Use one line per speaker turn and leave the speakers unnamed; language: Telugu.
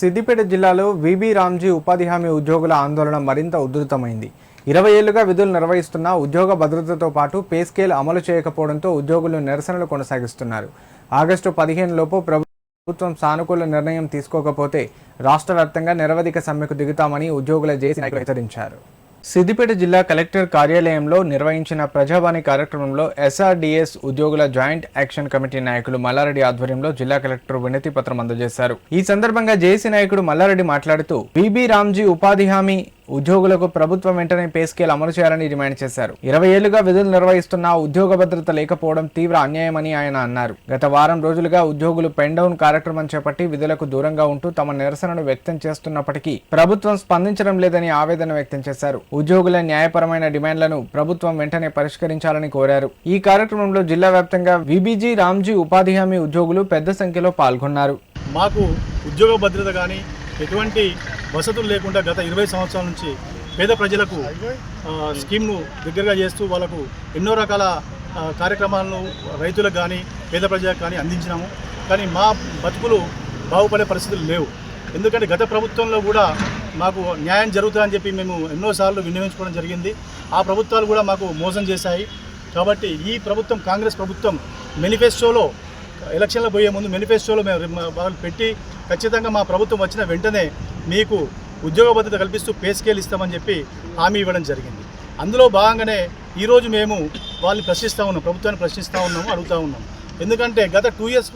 సిద్దిపేట జిల్లాలో విబి రామ్జీ ఉపాధి హామీ ఉద్యోగుల ఆందోళన మరింత ఉధృతమైంది. 20 ఏళ్లుగా విధులు నిర్వహిస్తున్న ఉద్యోగ భద్రతతో పాటు పే స్కేల్ అమలు చేయకపోవడంతో ఉద్యోగులు నిరసనలు కొనసాగిస్తున్నారు. ఆగస్టు 15 లోపు ప్రభుత్వం సానుకూల నిర్ణయం తీసుకోకపోతే రాష్ట్ర వ్యాప్తంగా నిరవధిక సమ్మెకు దిగుతామని ఉద్యోగుల జేసీ నాయకులు హెచ్చరించారు. సిద్దిపేట జిల్లా కలెక్టర్ కార్యాలయంలో నిర్వహించిన ప్రజావాణి కార్యక్రమంలో ఎస్ఆర్డీఎస్ ఉద్యోగుల జాయింట్ యాక్షన్ కమిటీ నాయకులు మల్లారెడ్డి ఆధ్వర్యంలో జిల్లా కలెక్టర్ వినతి పత్రం అందజేశారు. ఈ సందర్భంగా జేసీ నాయకుడు మల్లారెడ్డి మాట్లాడుతూ విబి రామ్జీ ఉపాధి హామీ ఉద్యోగులకు ప్రభుత్వం వెంటనే పే స్కేల్ అమలు చేయాలని డిమాండ్ చేశారు. 20 ఏళ్లుగా విధులు నిర్వహిస్తున్న ఉద్యోగ భద్రత లేకపోవడం తీవ్ర అన్యాయమని ఆయన అన్నారు. గత వారం రోజులుగా ఉద్యోగులు పెన్ డౌన్ కార్యక్రమం చేపట్టి విధులకు దూరంగా ఉంటూ తమ నిరసనను వ్యక్తం చేస్తున్నప్పటికీ ప్రభుత్వం స్పందించడం లేదని ఆవేదన వ్యక్తం చేశారు. ఉద్యోగుల న్యాయపరమైన డిమాండ్లను ప్రభుత్వం వెంటనే పరిష్కరించాలని కోరారు. ఈ కార్యక్రమంలో జిల్లా వ్యాప్తంగా విబిజీ రామ్జీ ఉపాధి హామీ ఉద్యోగులు పెద్ద సంఖ్యలో పాల్గొన్నారు.
మాకు ఉద్యోగ భద్రత కానీ ఎటువంటి వసతులు లేకుండా గత 20 సంవత్సరాల నుంచి పేద ప్రజలకు స్కీమ్ను దగ్గరగా చేస్తూ వాళ్ళకు ఎన్నో రకాల కార్యక్రమాలను రైతులకు కానీ పేద ప్రజలకు కానీ అందించినాము. కానీ మా బతుకులు బాగుపడే పరిస్థితులు లేవు. ఎందుకంటే గత ప్రభుత్వంలో కూడా మాకు న్యాయం జరుగుతుందని చెప్పి మేము ఎన్నోసార్లు వినియోగించుకోవడం జరిగింది. ఆ ప్రభుత్వాలు కూడా మాకు మోసం చేశాయి. కాబట్టి ఈ ప్రభుత్వం కాంగ్రెస్ ప్రభుత్వం మేనిఫెస్టోలో ఎలక్షన్లో పోయే ముందు మేనిఫెస్టోలో మేము వాళ్ళు పెట్టి ఖచ్చితంగా మా ప్రభుత్వం వచ్చిన వెంటనే మీకు ఉద్యోగ భద్రత కల్పిస్తూ పే స్కేల్ ఇస్తామని చెప్పి హామీ ఇవ్వడం జరిగింది. అందులో భాగంగానే ఈరోజు మేము వాళ్ళని ప్రశ్నిస్తూ ఉన్నాం, ప్రభుత్వాన్ని ప్రశ్నిస్తూ ఉన్నాము, అడుగుతూ ఉన్నాము. ఎందుకంటే గత 2 years